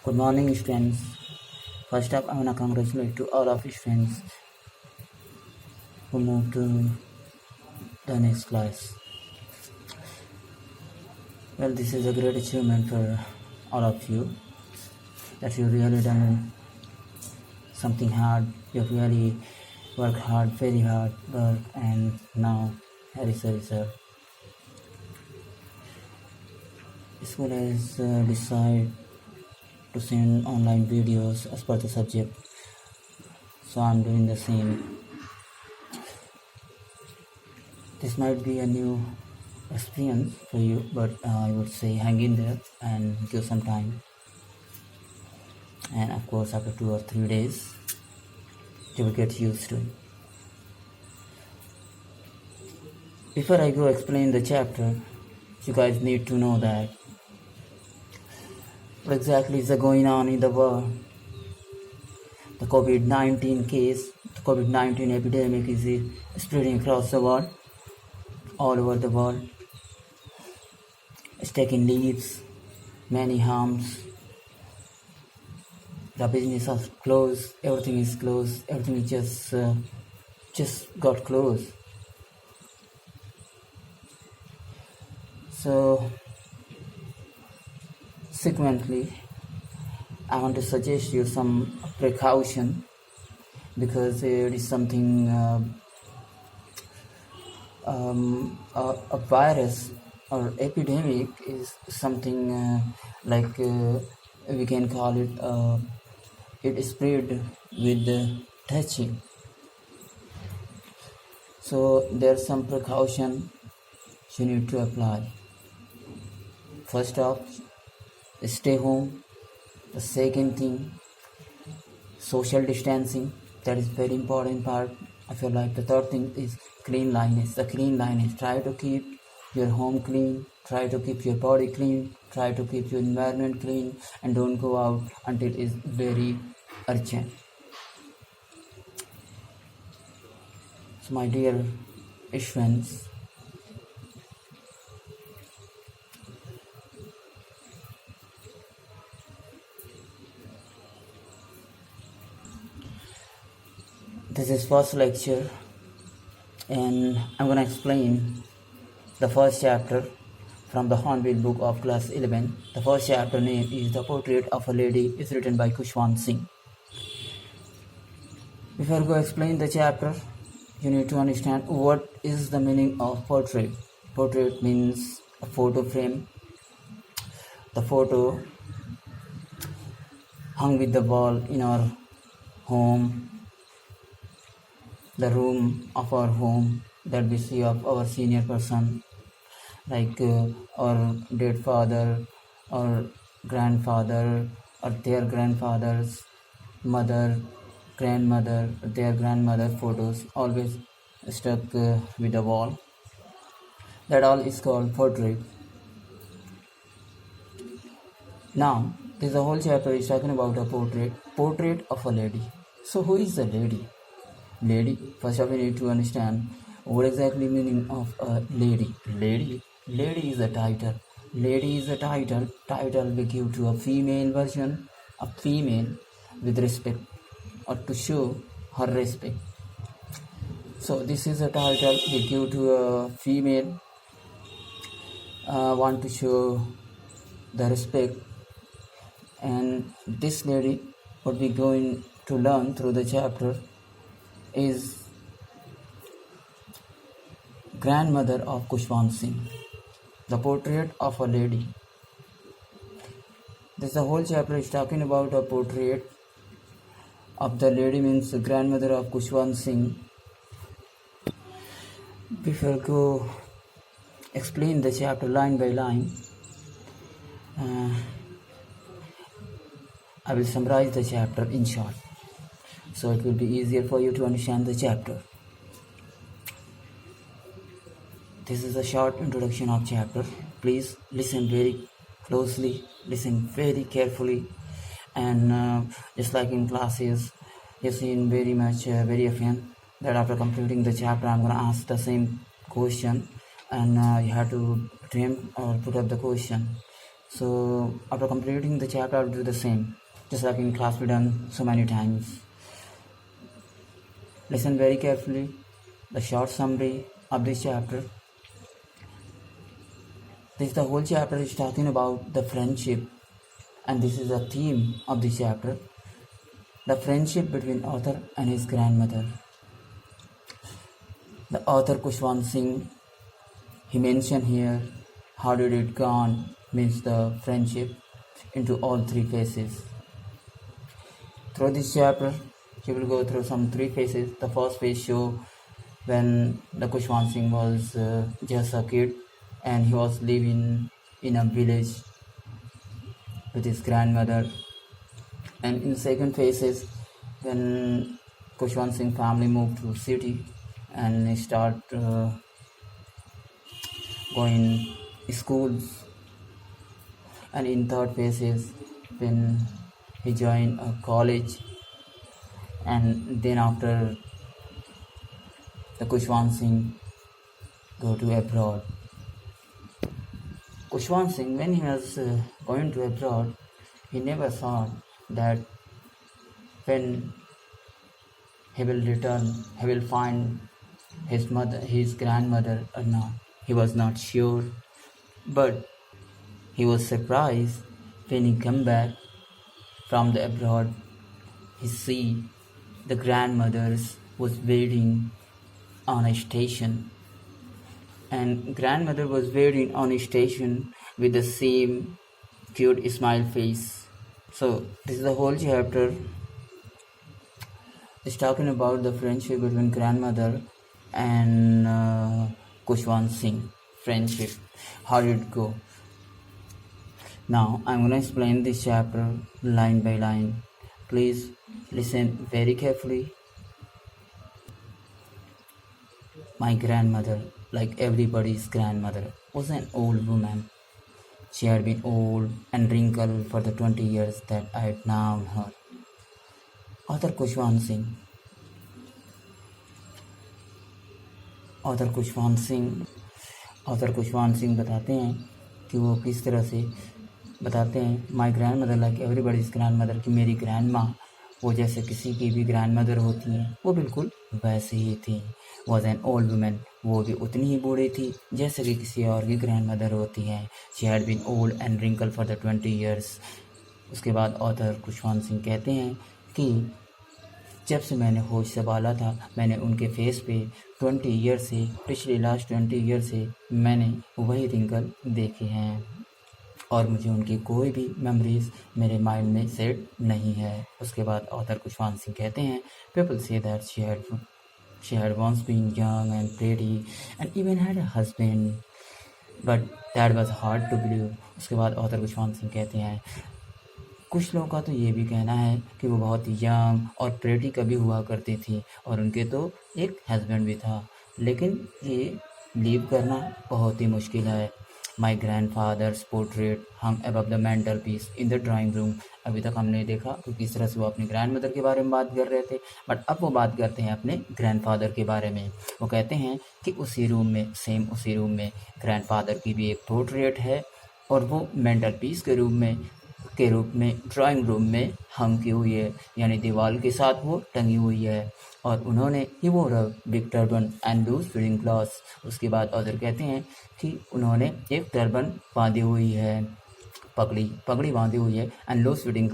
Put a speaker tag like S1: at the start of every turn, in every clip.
S1: Good morning, students. First up, I want to congratulate to all of you students who moved to the next class. Well, this is a great achievement for all of you that you really done something hard. You really worked hard, very hard work, and now here is the result. School has decided to send online videos as per the subject, so I'm doing the same. This might be a new experience for you, but I would say hang in there and give some time, and of course after 2 or 3 days you will get used to it. Before I go explain the chapter, you guys need to know that what exactly is going on in the world. The COVID-19 case, the COVID-19 epidemic is spreading across the world, all over the world. It's taking lives, many harms. The business is closed, everything is closed, everything is just got closed. So, consequently, I want to suggest you some precaution, because it is something a virus or epidemic is something like we can call it it spread with touching. So there's some precaution you need to apply. First off, stay home. The second thing, social distancing. That is very important part of your life. The third thing is cleanliness. The cleanliness. Try to keep your home clean. Try to keep your body clean. Try to keep your environment clean, and don't go out until it is very urgent. So my dear friends, this is first lecture, and I'm going to explain the first chapter from the Hornbill book of class 11. The first chapter name is The Portrait of a Lady. Is written by Khushwant Singh. Before I go explain the chapter, you need to understand what is the meaning of portrait. Portrait means a photo frame. The photo hung with the wall in our home, the room of our home, that we see of our senior person, like our dead father or grandfather or their grandfather's mother, grandmother, their grandmother photos always stuck with the wall. That all is called portrait. Now, this whole chapter is talking about a portrait of a lady. So who is the lady? Lady, first of all, we need to understand what exactly meaning of a lady. Lady is a title. Lady is a title. Title we give to a female version, a female with respect, or to show her respect. So this is a title we give to a female, want to show the respect. And this lady, what we're going to learn through the chapter, is grandmother of Khushwant Singh. The portrait of a lady. This the whole chapter is talking about a portrait of the lady, means the grandmother of Khushwant Singh. Before I go explain the chapter line by line, I will summarize the chapter in short, so it will be easier for you to understand the chapter. This is a short introduction of chapter. Please listen very closely, listen very carefully, and just like in classes, you've seen very often that after completing the chapter, I'm going to ask the same question, and you have to attempt or put up the question. So after completing the chapter, I'll do the same, just like in class we done so many times. Listen very carefully the short summary of this chapter. The whole chapter is talking about the friendship, and this is the theme of this chapter, the friendship between author and his grandmother. The author Kushwant Singh, he mentioned here how did it gone, means the friendship, into all three phases. Through this chapter, he will go through some three phases. The first phase show when the Kushwant Singh was just a kid and he was living in a village with his grandmother. And in the second phase is when Kushwant Singh family moved to city and they start going schools. And in third phase is when he joined a college, and then after the Kushwant Singh go to abroad. Kushwant Singh, when he was going to abroad, he never thought that when he will return, he will find his mother, his grandmother or not. He was not sure, but he was surprised when he come back from the abroad. He see the grandmothers was waiting on a station, and grandmother was waiting on a station with the same cute smile face. So this is the whole chapter. It's talking about the friendship between grandmother and Kushwant Singh. Friendship, how did it go? Now I'm going to explain this chapter line by line. Please listen very carefully. My grandmother, like everybody's grandmother, was an old woman. She had been old and wrinkled for the 20 years that I had known her. Author Kushwant Singh. Author Khushwant Singh बताते हैं कि वो किस तरह से बताते हैं my grandmother like everybody's grandmother, कि मेरी ग्रैंड माँ वो जैसे किसी की भी ग्रैंड मदर होती हैं वो बिल्कुल वैसे ही थी. वॉज एन ओल्ड वुमेन, वो भी उतनी ही बूढ़ी थी जैसे कि किसी और की ग्रैंड मदर होती हैं. She had been old and wrinkle for the 20 years. उसके बाद ऑथर खुशवंत सिंह कहते हैं कि जब से मैंने होश संभाला था मैंने उनके फेस पे 20 ईयर से, पिछले लास्ट 20 ईयर से मैंने वही रिंकल देखे हैं और मुझे उनकी कोई भी मेमोरीज मेरे माइंड में सेट नहीं है. उसके बाद ऑथर खुशवंत सिंह कहते हैं पीपल से that she had once been young and pretty and even had a husband but that was hard to believe. उसके बाद ऑथर खुशवंत सिंह कहते हैं कुछ लोगों का तो ये भी कहना है कि वो बहुत यंग और प्रेटी कभी हुआ करती थी और उनके तो एक हस्बैंड भी था, लेकिन ये बिलीव करना बहुत ही मुश्किल है. My grandfather's portrait hung above the mantelpiece in the drawing room. अभी तक हमने देखा कि किस तरह से वो अपनी ग्रैंड मदर के बारे में बात कर रहे थे, बट अब वो बात करते हैं अपने ग्रैंड फादर के बारे में. वो कहते हैं कि उसी रूम में, सेम उसी रूम में ग्रैंड फादर की भी एक पोर्ट्रेट है और वो मेंटल पीस के रूप में ड्राइंग रूम में हंग की हुई है, यानी दीवार के साथ वो टंगी हुई है. और उन्होंने ही वो big turban and loose fitting glass. उसके बाद ऑथर कहते हैं कि उन्होंने एक टर्बन बांधी हुई है, पगड़ी बांधी हुई है एंड लूज फीडिंग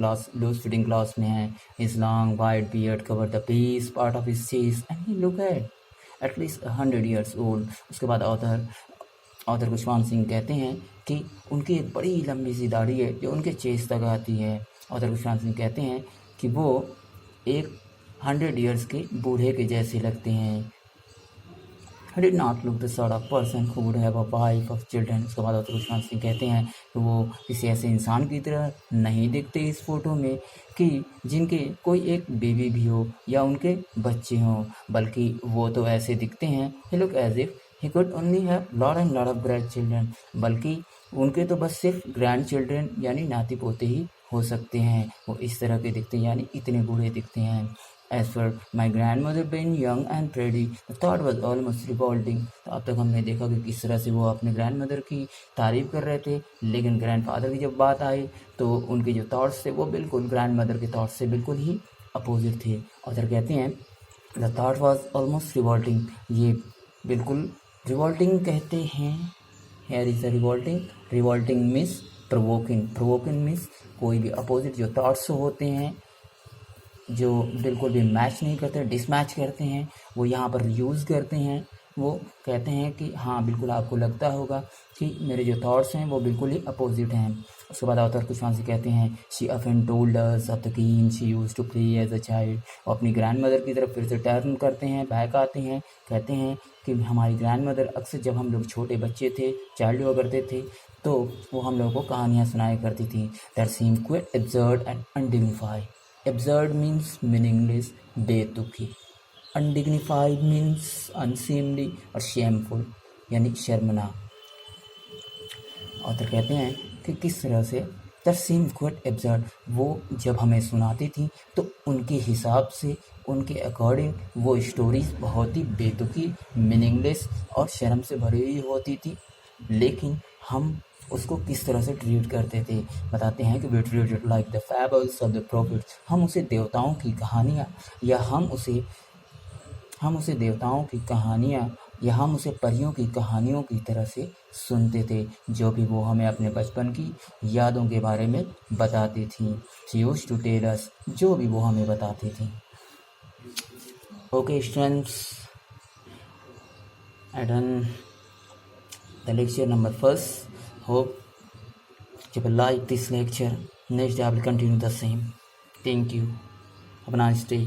S1: ग्लास में है. His long white beard cover the base part of his chest and he look at least 100 years old. उसके बाद ऑथर खुशवंत सिंह कहते हैं कि उनकी एक बड़ी लंबी सी दाढ़ी है जो उनके चेस्ट तक आती है. ऑथर खुशवंत सिंह कहते हैं कि वो एक 100 years के बूढ़े के जैसे लगते हैं. He did not look the sort of person who would have a wife of children. उसके बाद ऑथर खुशवंत सिंह कहते हैं कि वो किसी ऐसे इंसान की तरह नहीं दिखते इस फोटो में कि जिनके कोई एक बेबी भी हो या उनके बच्चे हों, बल्कि वो तो ऐसे दिखते हैं he look as if he could only have lot of grandchildren. बल्कि उनके तो बस सिर्फ ग्रैंड चिल्ड्रेन यानी नाती पोते ही हो सकते हैं. वो इस तरह के दिखते हैं, यानी इतने बूढ़े दिखते हैं. As for my grandmother being young and pretty, the thought was almost revolting. तो अब तक हमने देखा कि किस तरह से वो अपने ग्रैंडमदर की तारीफ कर रहे थे, लेकिन ग्रैंडफादर की जब बात आई तो उनके जो थॉट्स थे वो बिल्कुल ग्रैंडमदर के थॉट्स से बिल्कुल ही अपोजिट थे। ऑथर कहते हैं the thought was almost revolting, ये बिल्कुल रिवॉल्टिंग कहते हैं। Here is a revolting means provoking means कोई भी अपोजिट जो थॉट्स होते हैं जो बिल्कुल भी मैच नहीं करते, डिसमैच करते हैं, वो यहाँ पर यूज़ करते हैं। वो कहते हैं कि हाँ बिल्कुल आपको लगता होगा कि मेरे जो थॉट्स हैं वो बिल्कुल ही अपोजिट हैं। उसके बाद ऑथर कुछ वहाँ से कहते हैं she often told us of the game she used to play as a child. और अपनी ग्रैंडमदर की तरफ फिर से टर्न करते हैं, बैक आते हैं, कहते हैं कि हमारी ग्रैंडमदर अक्सर जब हम लोग छोटे बच्चे थे, चाइल्ड हुआ करते थे, तो वो हम लोगों को कहानियाँ सुनाया करती थी। That seem quite absurd and undignified. Absurd means meaningless, बेतुकी। अनडिग्निफाइड मीन्स अनसीमली और शेमफुल यानी शर्मनाक। ऑथर कहते हैं कि किस तरह say that seem quite absurd, वो जब हमें सुनाती थी तो उनके हिसाब से, उनके अकॉर्डिंग वो स्टोरीज बहुत ही बेतुकी, मीनिंगलेस और शर्म से भरी हुई होती थी, लेकिन हम उसको किस तरह से ट्रीट करते थे। बताते हैं कि we treated like the fables of the prophets. हम उसे देवताओं की कहानियाँ या हम उसे देवताओं की कहानियाँ या हम उसे परियों की कहानियों की तरह से सुनते थे, जो भी वो हमें अपने बचपन की यादों के बारे में बताती थी। She used to tell us, जो भी वो हमें बताती थी। Okay students, I done the lecture number first. Hope you will like this lecture. Next I will continue the same. Thank you. Have a nice day.